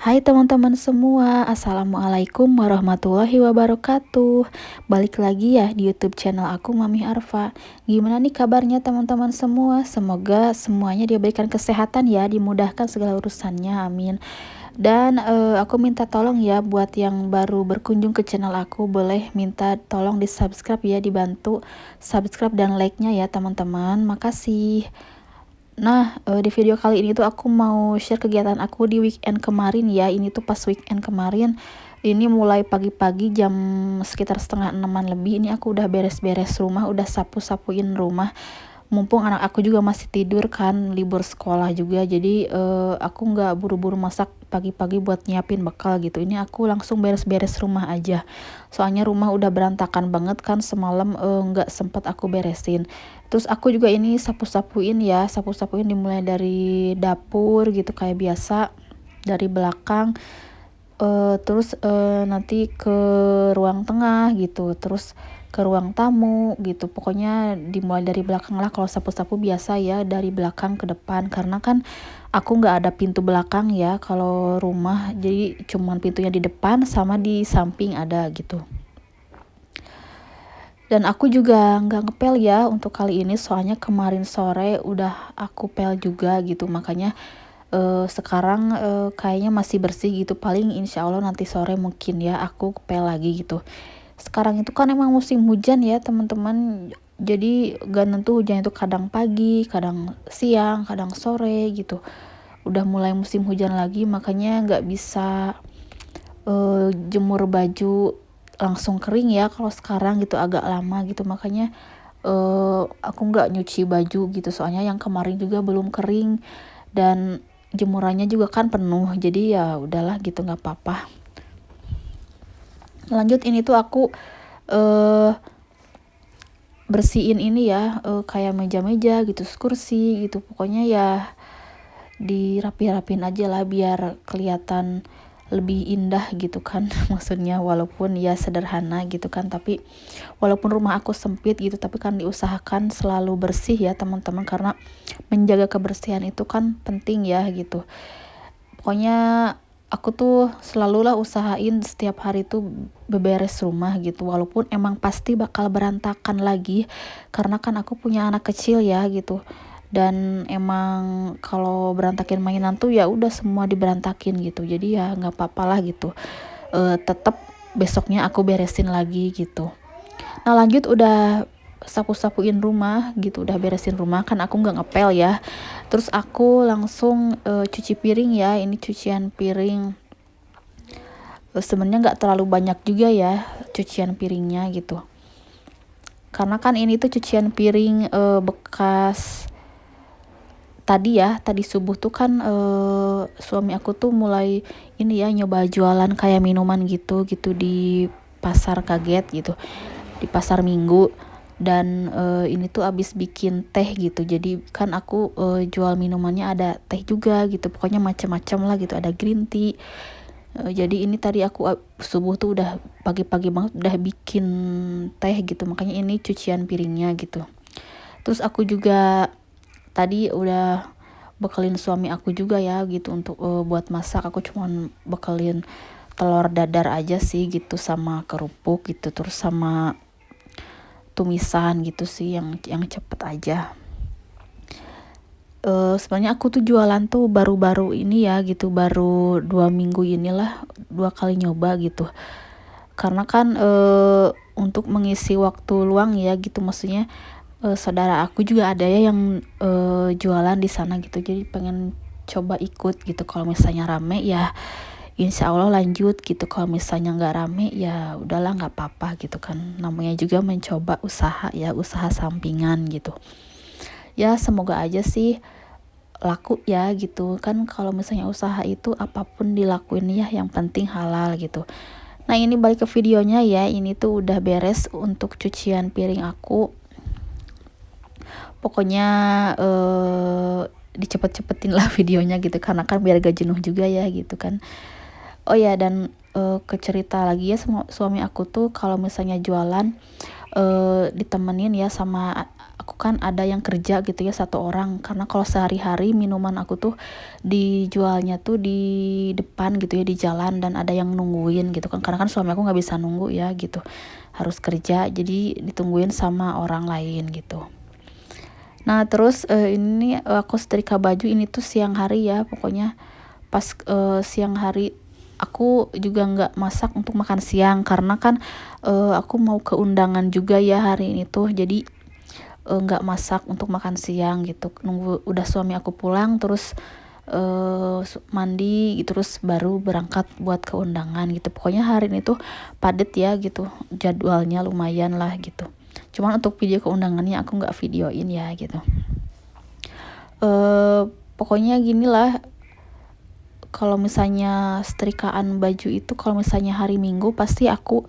Hai teman-teman semua, Assalamualaikum warahmatullahi wabarakatuh. Balik lagi ya di YouTube channel aku Mami Arfa. Gimana nih kabarnya teman-teman semua? Semoga semuanya diberikan kesehatan ya, dimudahkan segala urusannya, amin. Dan aku minta tolong ya buat yang baru berkunjung ke channel aku, boleh minta tolong di subscribe ya, dibantu subscribe dan like-nya ya teman-teman. Makasih. Nah, di video kali ini tuh aku mau share kegiatan aku di weekend kemarin ya. Ini tuh pas weekend kemarin, ini mulai pagi-pagi jam sekitar setengah enaman lebih. Ini aku udah beres-beres rumah, udah sapu-sapuin rumah. Mumpung anak aku juga masih tidur kan, libur sekolah juga. Jadi aku nggak buru-buru masak pagi-pagi buat nyiapin bekal gitu. Ini aku langsung beres-beres rumah aja. Soalnya rumah udah berantakan banget kan, semalam nggak sempet aku beresin. Terus aku juga ini sapu-sapuin ya, sapu-sapuin dimulai dari dapur gitu kayak biasa, dari belakang, terus nanti ke ruang tengah gitu, terus ke ruang tamu gitu. Pokoknya dimulai dari belakang lah, kalau sapu-sapu biasa ya dari belakang ke depan, karena kan aku nggak ada pintu belakang ya kalau rumah, jadi cuman pintunya di depan sama di samping ada gitu. Dan aku juga nggak ngepel ya untuk kali ini, soalnya kemarin sore udah aku pel juga gitu. Makanya sekarang kayaknya masih bersih gitu. Paling insya Allah nanti sore mungkin ya aku pel lagi gitu. Sekarang itu kan emang musim hujan ya teman-teman. Jadi gak nentu hujan itu kadang pagi, kadang siang, kadang sore gitu. Udah mulai musim hujan lagi, makanya nggak bisa jemur baju langsung kering ya kalau sekarang gitu, agak lama gitu. Makanya aku nggak nyuci baju gitu, soalnya yang kemarin juga belum kering dan jemurannya juga kan penuh, jadi ya udahlah gitu, nggak apa-apa. Lanjut, ini tuh aku bersihin ini ya, kayak meja-meja gitu, kursi gitu, pokoknya ya dirapi-rapin aja lah biar kelihatan lebih indah gitu kan. Maksudnya walaupun ya sederhana gitu kan, tapi walaupun rumah aku sempit gitu, tapi kan diusahakan selalu bersih ya teman-teman, karena menjaga kebersihan itu kan penting ya gitu. Pokoknya aku tuh selalulah usahain setiap hari tuh beberes rumah gitu, walaupun emang pasti bakal berantakan lagi karena kan aku punya anak kecil ya gitu. Dan emang kalau berantakin mainan tuh ya udah semua diberantakin gitu, jadi ya nggak apa-apa lah gitu. Tetap besoknya aku beresin lagi gitu. Nah lanjut, udah sapu-sapuin rumah gitu, udah beresin rumah kan, aku nggak ngepel ya. Terus aku langsung cuci piring ya. Ini cucian piring sebenarnya nggak terlalu banyak juga ya cucian piringnya gitu, karena kan ini tuh cucian piring bekas tadi subuh tuh kan. Suami aku tuh mulai ini ya, nyoba jualan kayak minuman gitu di pasar kaget gitu, di pasar Minggu. Dan ini tuh abis bikin teh gitu, jadi kan aku jual minumannya, ada teh juga gitu, pokoknya macam-macam lah gitu, ada green tea. Jadi ini tadi aku subuh tuh udah pagi-pagi banget udah bikin teh gitu, makanya ini cucian piringnya gitu. Terus aku juga tadi udah bekelin suami aku juga ya gitu untuk buat masak. Aku cuman bekelin telur dadar aja sih gitu, sama kerupuk gitu, terus sama tumisan gitu sih, yang cepet aja. Sebenarnya aku tuh jualan tuh baru-baru ini ya gitu, baru 2 minggu inilah, 2 kali nyoba gitu. Karena kan untuk mengisi waktu luang ya gitu, maksudnya saudara aku juga ada ya yang jualan di sana gitu, jadi pengen coba ikut gitu. Kalau misalnya rame ya insya Allah lanjut gitu, kalau misalnya nggak rame ya udahlah, nggak apa-apa gitu kan, namanya juga mencoba usaha ya, usaha sampingan gitu ya. Semoga aja sih laku ya gitu kan. Kalau misalnya usaha itu apapun dilakuin ya, yang penting halal gitu. Nah ini balik ke videonya ya, ini tuh udah beres untuk cucian piring aku. Pokoknya dicepet-cepetin lah videonya gitu, karena kan biar gak jenuh juga ya gitu kan. Oh ya, dan ke cerita lagi ya, suami aku tuh kalau misalnya jualan ditemenin ya sama aku, kan ada yang kerja gitu ya, satu orang. Karena kalau sehari-hari minuman aku tuh dijualnya tuh di depan gitu ya, di jalan, dan ada yang nungguin gitu kan, karena kan suami aku nggak bisa nunggu ya gitu, harus kerja, jadi ditungguin sama orang lain gitu. Nah terus ini aku setrika baju ini tuh siang hari ya, pokoknya pas siang hari aku juga nggak masak untuk makan siang, karena kan aku mau ke undangan juga ya hari ini tuh, jadi nggak masak untuk makan siang gitu, nunggu udah suami aku pulang terus mandi gitu, terus baru berangkat buat ke undangan gitu. Pokoknya hari ini tuh padet ya gitu, jadwalnya lumayan lah gitu. Cuman untuk video ke undangannya aku nggak videoin ya gitu. Pokoknya gini lah, kalau misalnya setrikaan baju itu, kalau misalnya hari Minggu pasti aku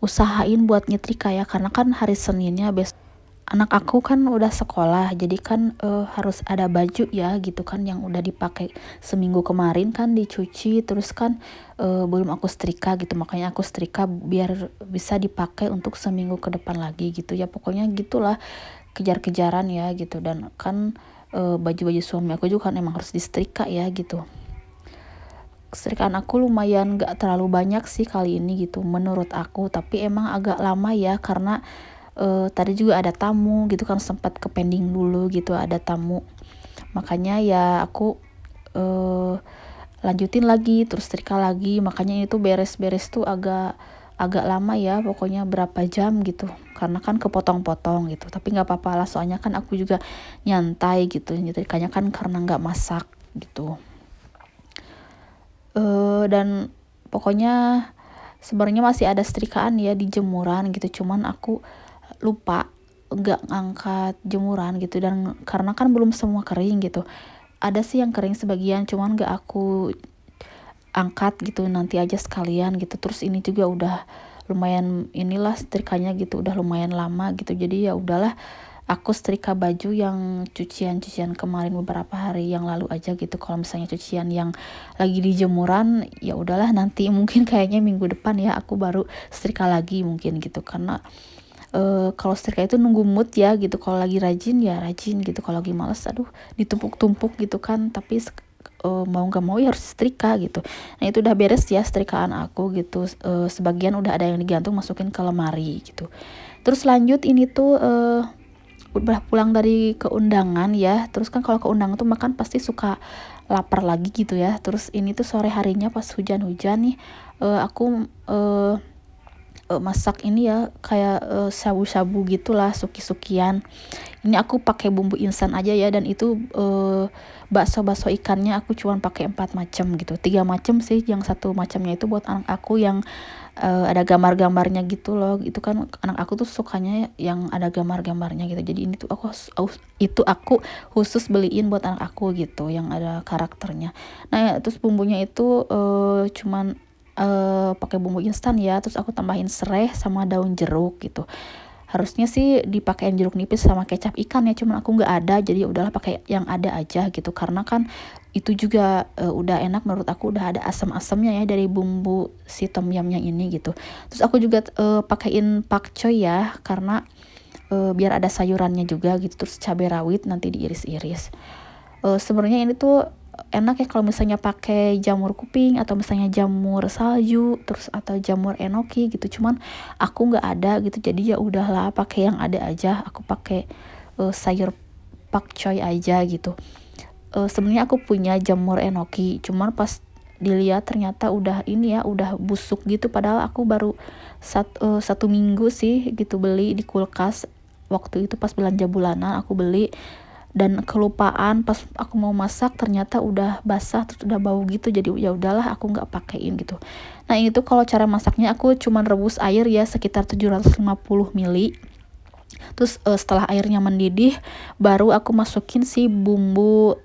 usahain buat nyetrika ya, karena kan hari Seninnya besok anak aku kan udah sekolah, jadi kan harus ada baju ya gitu kan, yang udah dipakai seminggu kemarin kan dicuci, terus kan belum aku setrika gitu, makanya aku setrika biar bisa dipakai untuk seminggu ke depan lagi gitu ya. Pokoknya gitulah, kejar-kejaran ya gitu. Dan kan baju-baju suami aku juga kan emang harus disetrika ya gitu. Setrikaan aku lumayan gak terlalu banyak sih kali ini gitu menurut aku, tapi emang agak lama ya, karena tadi juga ada tamu gitu kan, sempat ke pending dulu gitu, ada tamu, makanya ya aku lanjutin lagi terus setrika lagi, makanya itu beres-beres tuh agak lama ya, pokoknya berapa jam gitu, karena kan kepotong-potong gitu. Tapi nggak apa-apa lah, soalnya kan aku juga nyantai gitu nyetrikanya kan, karena nggak masak gitu. Dan pokoknya sebenarnya masih ada setrikaan ya di jemuran gitu, cuman aku lupa nggak ngangkat jemuran gitu, dan karena kan belum semua kering gitu, ada sih yang kering sebagian, cuman nggak aku angkat gitu, nanti aja sekalian gitu. Terus ini juga udah lumayan inilah setrikanya gitu, udah lumayan lama gitu, jadi ya udahlah, aku setrika baju yang cucian kemarin beberapa hari yang lalu aja gitu. Kalau misalnya cucian yang lagi di jemuran, ya udahlah, nanti mungkin kayaknya minggu depan ya aku baru setrika lagi mungkin gitu, karena kalau setrika itu nunggu mood ya gitu, kalau lagi rajin ya rajin gitu, kalau lagi males aduh ditumpuk-tumpuk gitu kan, tapi mau nggak mau ya harus setrika gitu. Nah itu udah beres ya setrikaan aku gitu, sebagian udah ada yang digantung masukin ke lemari gitu. Terus lanjut ini tuh udah pulang dari keundangan ya, terus kan kalau keundangan tuh makan pasti suka lapar lagi gitu ya. Terus ini tuh sore harinya pas hujan-hujan nih, aku masak ini ya, kayak shabu-shabu gitulah, suki-sukian. Ini aku pakai bumbu instan aja ya, dan itu bakso ikannya aku cuma pakai 4 macam gitu, 3 macam sih, yang satu macamnya itu buat anak aku yang ada gambar-gambarnya gitu loh. Itu kan anak aku tuh sukanya yang ada gambar-gambarnya gitu, jadi ini tuh aku khusus beliin buat anak aku gitu, yang ada karakternya. Nah ya, terus bumbunya itu cuman pakai bumbu instan ya, terus aku tambahin serai sama daun jeruk gitu. Harusnya sih dipakein jeruk nipis sama kecap ikan ya, cuman aku nggak ada, jadi ya udahlah pakai yang ada aja gitu, karena kan itu juga udah enak menurut aku, udah ada asam-asamnya ya dari bumbu si tom yumnya ini gitu. Terus aku juga pakein pakcoy ya, karena biar ada sayurannya juga gitu, terus cabai rawit nanti diiris-iris. Sebenarnya ini tuh enak ya kalau misalnya pakai jamur kuping atau misalnya jamur salju, terus atau jamur enoki gitu, cuman aku nggak ada gitu, jadi ya udahlah pakai yang ada aja. Aku pakai sayur pakcoy aja gitu. Sebenarnya aku punya jamur enoki, cuman pas dilihat ternyata udah ini ya, udah busuk gitu, padahal aku baru 1 minggu sih gitu beli di kulkas. Waktu itu pas belanja bulanan aku beli, dan kelupaan pas aku mau masak ternyata udah basah, terus udah bau gitu, jadi ya udahlah aku nggak pakein gitu. Nah ini tuh kalau cara masaknya aku cuman rebus air ya sekitar 750 ml. Terus setelah airnya mendidih baru aku masukin si bumbu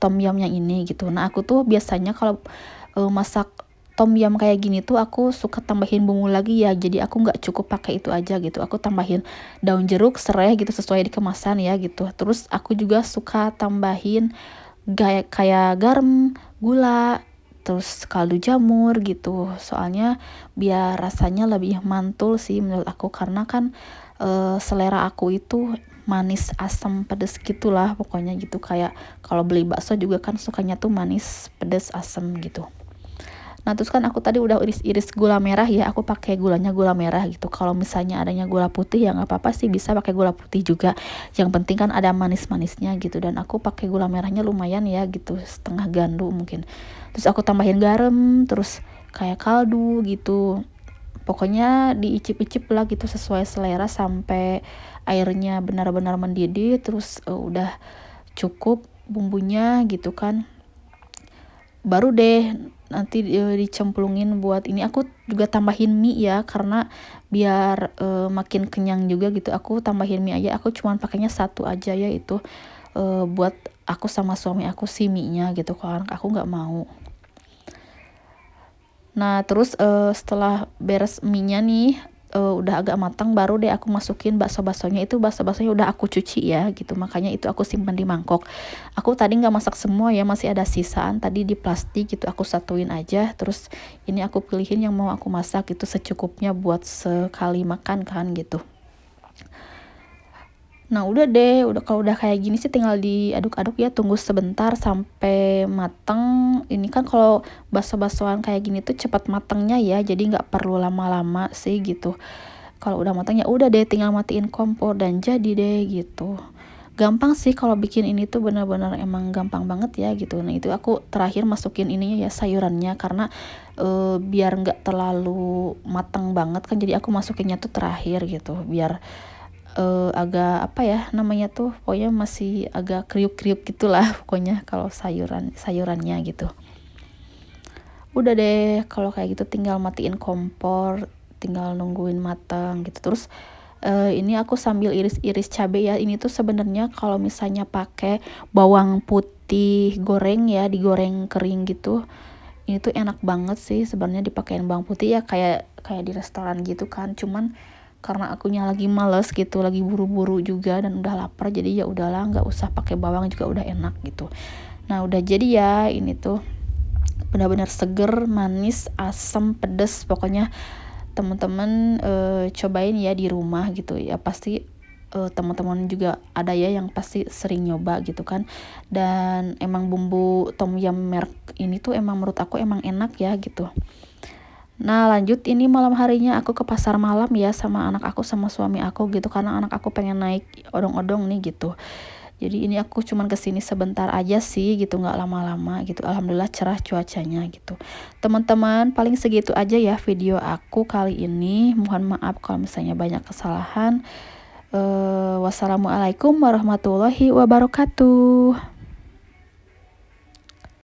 tom yumnya ini gitu. Nah aku tuh biasanya kalau masak tom yum kayak gini tuh aku suka tambahin bumbu lagi ya, jadi aku nggak cukup pakai itu aja gitu, aku tambahin daun jeruk, serai gitu sesuai di kemasan ya gitu. Terus aku juga suka tambahin kayak garam, gula, terus kaldu jamur gitu, soalnya biar rasanya lebih mantul sih menurut aku, karena kan selera aku itu manis, asam, pedes gitulah pokoknya gitu. Kayak kalau beli bakso juga kan sukanya tuh manis, pedes, asam gitu. Nah terus kan aku tadi udah iris-iris gula merah ya, aku pakai gulanya gula merah gitu. Kalau misalnya adanya gula putih ya nggak apa-apa sih, bisa pakai gula putih juga. Yang penting kan ada manis-manisnya gitu. Dan aku pakai gula merahnya lumayan ya gitu, setengah gandu mungkin. Terus aku tambahin garam, terus kayak kaldu gitu. Pokoknya diicip-icip lah gitu sesuai selera sampai airnya benar-benar mendidih. Terus udah cukup bumbunya gitu kan, baru deh nanti dicemplungin. Buat ini aku juga tambahin mie ya, karena biar makin kenyang juga gitu. Aku tambahin mie aja, aku cuman pakainya satu aja ya, itu buat aku sama suami aku sih mie-nya gitu, kalau anak aku nggak mau. Nah terus setelah beres mie-nya nih, udah agak matang, baru deh aku masukin bakso-baksonya. Itu bakso-baksonya udah aku cuci ya gitu, makanya itu aku simpan di mangkok. Aku tadi nggak masak semua ya, masih ada sisaan tadi di plastik gitu, aku satuin aja. Terus ini aku pilihin yang mau aku masak itu secukupnya buat sekali makan kan gitu. Nah udah deh, kalau udah kayak gini sih tinggal diaduk-aduk ya, tunggu sebentar sampai mateng. Ini kan kalau bakso-baksoan kayak gini tuh cepat matengnya ya, jadi nggak perlu lama-lama sih gitu. Kalau udah matang ya udah deh, tinggal matiin kompor dan jadi deh gitu. Gampang sih kalau bikin ini tuh, benar-benar emang gampang banget ya gitu. Nah itu aku terakhir masukin ininya ya, sayurannya, karena biar nggak terlalu matang banget kan, jadi aku masukinnya tuh terakhir gitu, biar agak apa ya namanya tuh, pokoknya masih agak kriuk-kriuk gitulah pokoknya kalau sayurannya gitu. Udah deh kalau kayak gitu tinggal matiin kompor, tinggal nungguin matang gitu. Terus ini aku sambil iris-iris cabai ya. Ini tuh sebenarnya kalau misalnya pakai bawang putih goreng ya, digoreng kering gitu, ini tuh enak banget sih sebenarnya dipakein bawang putih ya, kayak di restoran gitu kan. Cuman karena akunya lagi males gitu, lagi buru-buru juga dan udah lapar, jadi ya udahlah nggak usah pakai bawang juga udah enak gitu. Nah udah jadi ya, ini tuh benar-benar seger, manis, asam, pedes, pokoknya teman-teman cobain ya di rumah gitu ya. Pasti teman-teman juga ada ya yang pasti sering nyoba gitu kan. Dan emang bumbu tom yum merk ini tuh emang menurut aku emang enak ya gitu. Nah lanjut, ini malam harinya aku ke pasar malam ya sama anak aku sama suami aku gitu, karena anak aku pengen naik odong-odong nih gitu. Jadi ini aku cuman kesini sebentar aja sih gitu, nggak lama-lama gitu. Alhamdulillah cerah cuacanya gitu. Teman-teman, paling segitu aja ya video aku kali ini. Mohon maaf kalau misalnya banyak kesalahan. Wassalamualaikum warahmatullahi wabarakatuh.